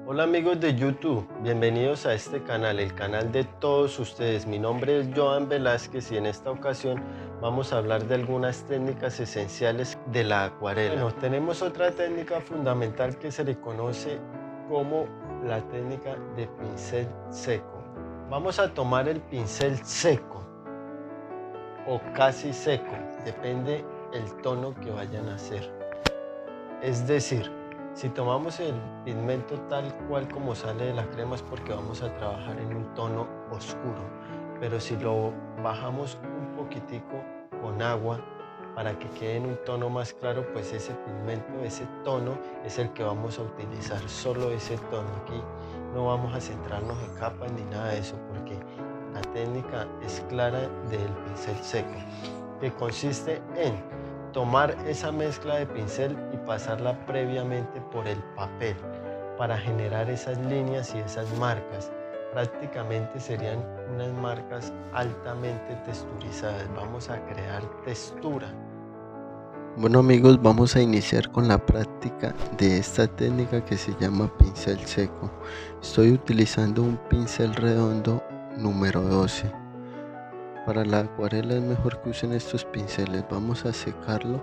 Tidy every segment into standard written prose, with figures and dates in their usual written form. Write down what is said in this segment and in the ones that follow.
Hola amigos de YouTube, bienvenidos a este canal, el canal de todos ustedes. Mi nombre es Joan Velázquez y en esta ocasión vamos a hablar de algunas técnicas esenciales de la acuarela. Bueno, tenemos otra técnica fundamental que se le conoce como la técnica de pincel seco. Vamos a tomar el pincel seco o casi seco, depende el tono que vayan a hacer. Es decir, si tomamos el pigmento tal cual como sale de la crema es porque vamos a trabajar en un tono oscuro, pero si lo bajamos un poquitico con agua para que quede en un tono más claro, pues ese pigmento, ese tono es el que vamos a utilizar, solo ese tono. Aquí no vamos a centrarnos en capas ni nada de eso porque la técnica es clara del pincel seco, que consiste en tomar esa mezcla de pincel y pasarla previamente por el papel para generar esas líneas y esas marcas. Prácticamente serían unas marcas altamente texturizadas. Vamos a crear textura. Bueno amigos, vamos a iniciar con la práctica de esta técnica que se llama pincel seco. Estoy utilizando un pincel redondo número 12. Para la acuarela es mejor que usen estos pinceles. Vamos a secarlo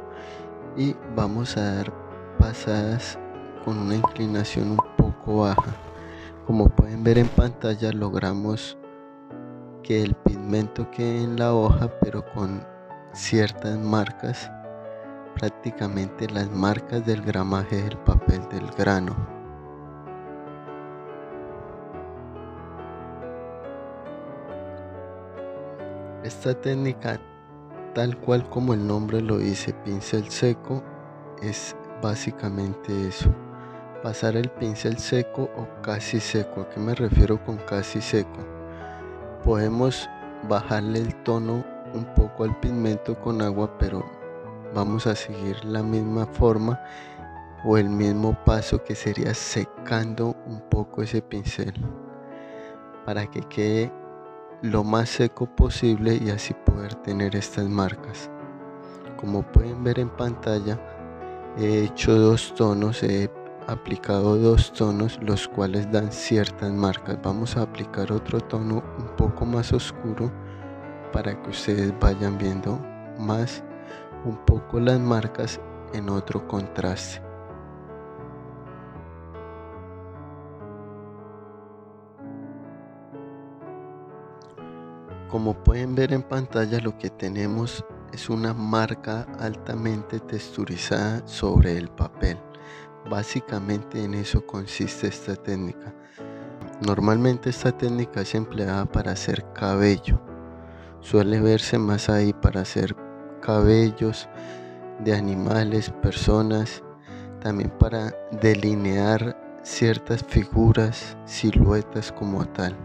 y vamos a dar pasadas con una inclinación un poco baja. Como pueden ver en pantalla, logramos que el pigmento quede en la hoja pero con ciertas marcas, prácticamente las marcas del gramaje del papel del grano. Esta técnica, tal cual como el nombre lo dice, pincel seco, es básicamente eso: pasar el pincel seco o casi seco. ¿A qué me refiero con casi seco? Podemos bajarle el tono un poco al pigmento con agua, pero vamos a seguir la misma forma o el mismo paso, que sería secando un poco ese pincel para que quede lo más seco posible y así poder tener estas marcas. Como pueden ver en pantalla, he hecho dos tonos, he aplicado dos tonos, los cuales dan ciertas marcas. Vamos a aplicar otro tono un poco más oscuro para que ustedes vayan viendo más un poco las marcas en otro contraste. Como pueden ver en pantalla, lo que tenemos es una marca altamente texturizada sobre el papel. Básicamente en eso consiste esta técnica. Normalmente esta técnica es empleada para hacer cabello. Suele verse más ahí para hacer cabellos de animales, personas, también para delinear ciertas figuras, siluetas como tal.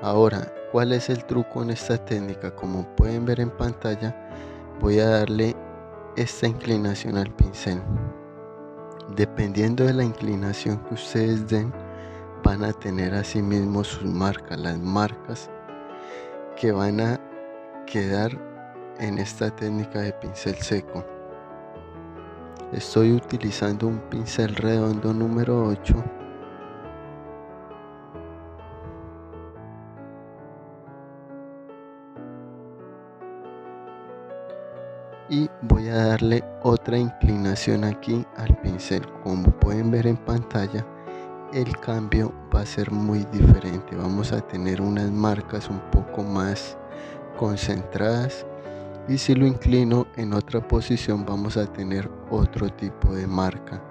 Ahora, ¿cuál es el truco en esta técnica? Como pueden ver en pantalla, voy a darle esta inclinación al pincel. Dependiendo de la inclinación que ustedes den, van a tener así mismo sus marcas, las marcas que van a quedar en esta técnica de pincel seco. Estoy utilizando un pincel redondo número 8. Y voy a darle otra inclinación aquí al pincel. Como pueden ver en pantalla, el cambio va a ser muy diferente. Vamos a tener unas marcas un poco más concentradas, y si lo inclino en otra posición vamos a tener otro tipo de marca,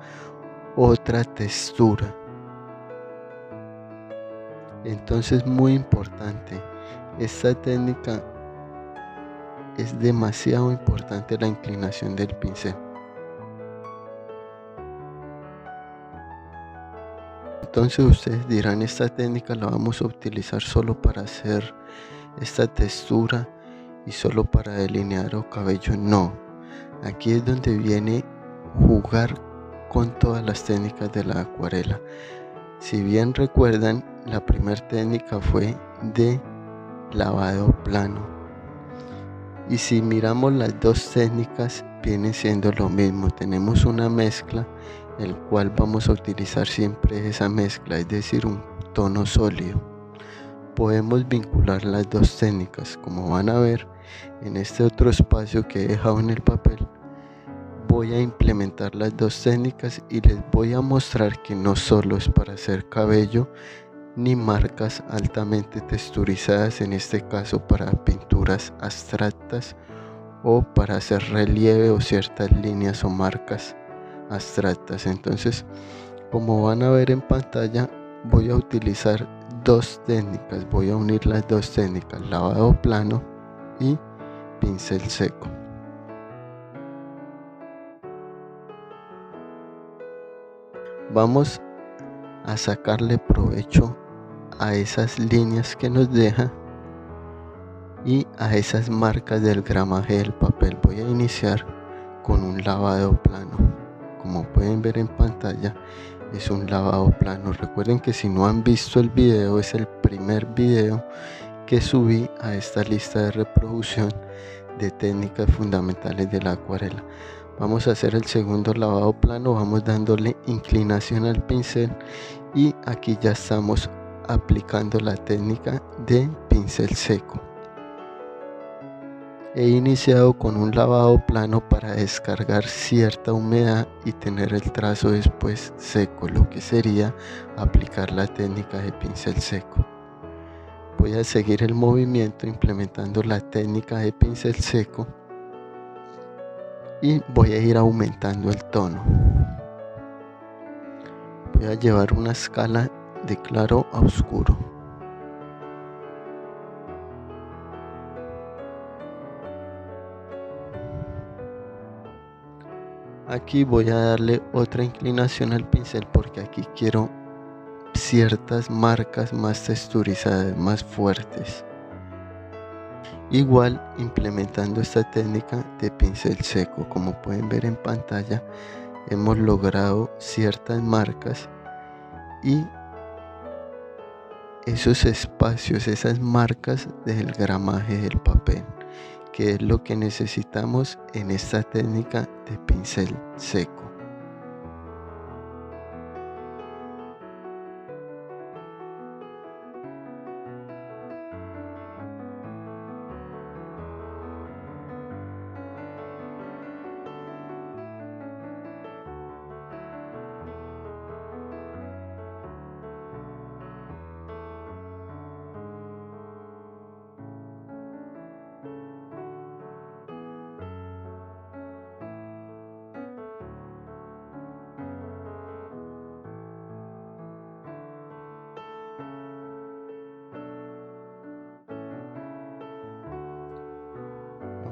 otra textura. Entonces, muy importante, esta técnica es demasiado importante, la inclinación del pincel. Entonces ustedes dirán, esta técnica la vamos a utilizar solo para hacer esta textura y solo para delinear o cabello. No, aquí es donde viene jugar con todas las técnicas de la acuarela. Si bien recuerdan, la primera técnica fue de lavado plano, y si miramos las dos técnicas viene siendo lo mismo. Tenemos una mezcla, el cual vamos a utilizar siempre esa mezcla, es decir, un tono sólido. Podemos vincular las dos técnicas. Como van a ver en este otro espacio que he dejado en el papel, voy a implementar las dos técnicas y les voy a mostrar que no solo es para hacer cabello ni marcas altamente texturizadas, en este caso para pinturas abstractas o para hacer relieve o ciertas líneas o marcas abstractas. Entonces, como van a ver en pantalla, voy a utilizar dos técnicas, voy a unir las dos técnicas, lavado plano y pincel seco. Vamos a sacarle provecho a esas líneas que nos deja y a esas marcas del gramaje del papel. Voy a iniciar con un lavado plano. Como pueden ver en pantalla, es un lavado plano. Recuerden que si no han visto el video, es el primer video que subí a esta lista de reproducción de técnicas fundamentales de la acuarela. Vamos a hacer el segundo lavado plano, vamos dándole inclinación al pincel y aquí ya estamos aplicando la técnica de pincel seco. He iniciado con un lavado plano para descargar cierta humedad y tener el trazo después seco, lo que sería aplicar la técnica de pincel seco. Voy a seguir el movimiento implementando la técnica de pincel seco y voy a ir aumentando el tono. Voy a llevar una escala de claro a oscuro. Aquí voy a darle otra inclinación al pincel porque aquí quiero ciertas marcas más texturizadas, más fuertes. Igual implementando esta técnica de pincel seco, como pueden ver en pantalla, hemos logrado ciertas marcas y esos espacios, esas marcas del gramaje del papel, que es lo que necesitamos en esta técnica de pincel seco.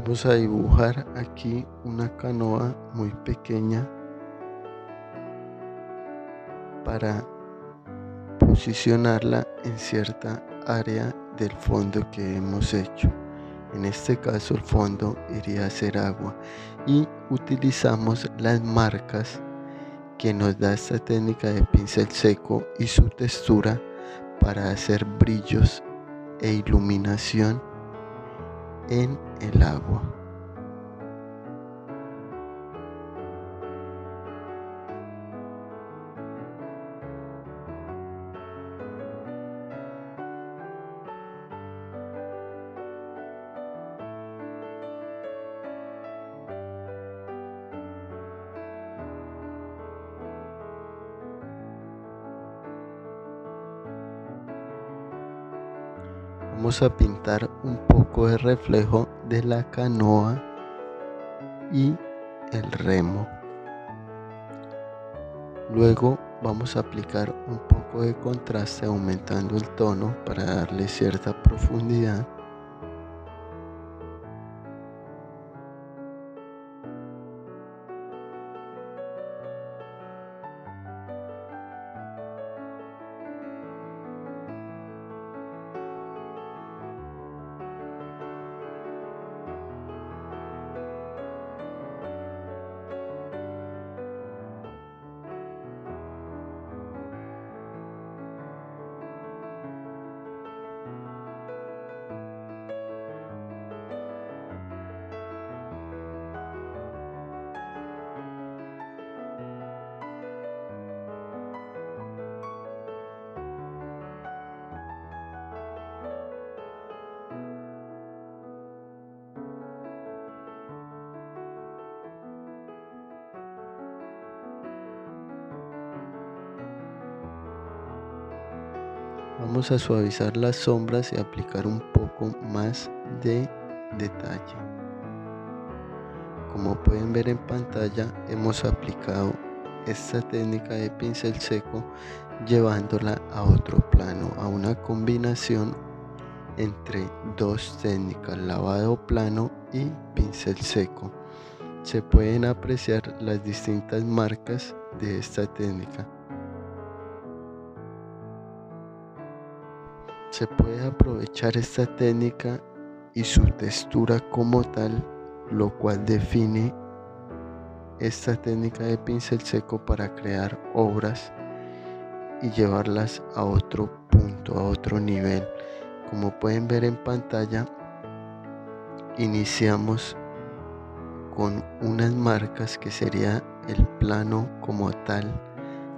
Vamos a dibujar aquí una canoa muy pequeña para posicionarla en cierta área del fondo que hemos hecho. En este caso el fondo iría a ser agua y utilizamos las marcas que nos da esta técnica de pincel seco y su textura para hacer brillos e iluminación en el agua. Vamos a pintar un poco de reflejo de la canoa y el remo. Luego vamos a aplicar un poco de contraste aumentando el tono para darle cierta profundidad. Vamos a suavizar las sombras y aplicar un poco más de detalle. Como pueden ver en pantalla, hemos aplicado esta técnica de pincel seco llevándola a otro plano, a una combinación entre dos técnicas, lavado plano y pincel seco. Se pueden apreciar las distintas marcas de esta técnica. Se puede aprovechar esta técnica y su textura como tal, lo cual define esta técnica de pincel seco para crear obras y llevarlas a otro punto, a otro nivel. Como pueden ver en pantalla, iniciamos con unas marcas que sería el plano como tal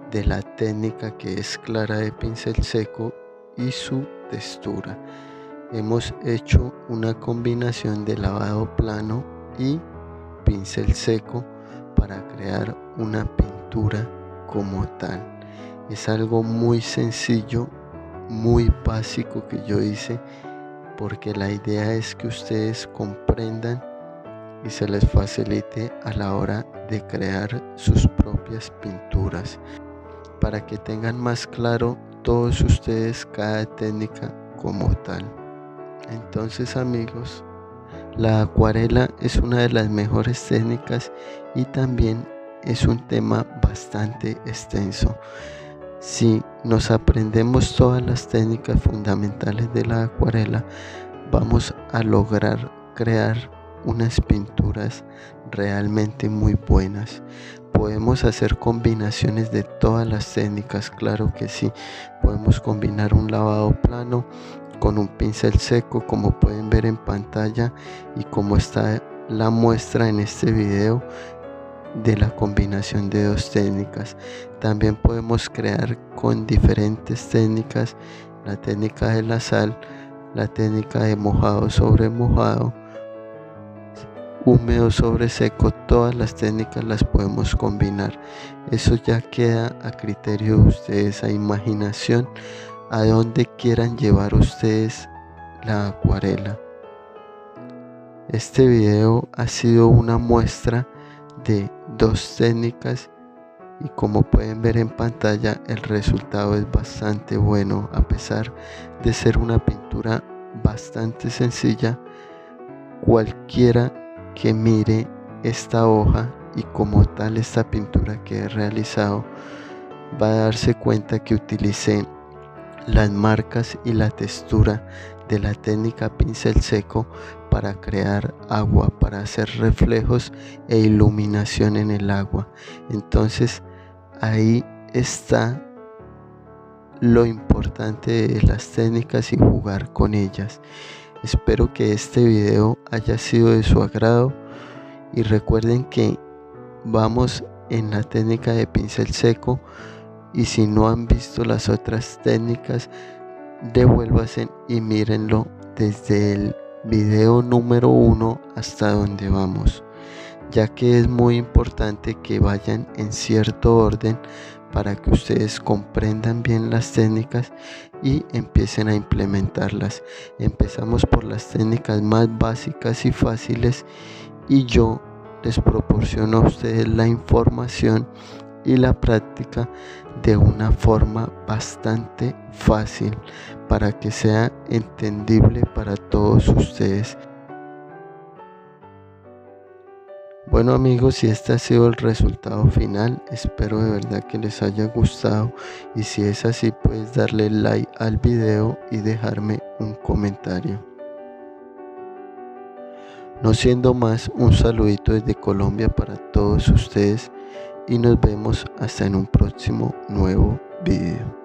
de la técnica que es clara de pincel seco y su textura. Hemos hecho una combinación de lavado plano y pincel seco para crear una pintura como tal. Es algo muy sencillo, muy básico que yo hice, porque la idea es que ustedes comprendan y se les facilite a la hora de crear sus propias pinturas, para que tengan más claro todos ustedes cada técnica como tal. Entonces, amigos, la acuarela es una de las mejores técnicas y también es un tema bastante extenso. Si nos aprendemos todas las técnicas fundamentales de la acuarela, vamos a lograr crear unas pinturas realmente muy buenas. Podemos hacer combinaciones de todas las técnicas, claro que sí. Podemos combinar un lavado plano con un pincel seco, como pueden ver en pantalla y como está la muestra en este video de la combinación de dos técnicas. También podemos crear con diferentes técnicas: la técnica de la sal, la técnica de mojado sobre mojado, húmedo sobre seco. Todas las técnicas las podemos combinar. Eso ya queda a criterio de ustedes, a imaginación, a donde quieran llevar ustedes la acuarela. Este video ha sido una muestra de dos técnicas y como pueden ver en pantalla, el resultado es bastante bueno. A pesar de ser una pintura bastante sencilla, cualquiera que mire esta hoja y como tal esta pintura que he realizado va a darse cuenta que utilicé las marcas y la textura de la técnica pincel seco para crear agua, para hacer reflejos e iluminación en el agua. Entonces ahí está lo importante de las técnicas y jugar con ellas. Espero que este video haya sido de su agrado y recuerden que vamos en la técnica de pincel seco, y si no han visto las otras técnicas, devuélvanse y mírenlo desde el video número 1 hasta donde vamos, ya que es muy importante que vayan en cierto orden para que ustedes comprendan bien las técnicas y empiecen a implementarlas. Empezamos por las técnicas más básicas y fáciles y yo les proporciono a ustedes la información y la práctica de una forma bastante fácil para que sea entendible para todos ustedes. Bueno amigos, y este ha sido el resultado final. Espero de verdad que les haya gustado, y si es así, puedes darle like al video y dejarme un comentario. No siendo más, un saludito desde Colombia para todos ustedes y nos vemos hasta en un próximo nuevo video.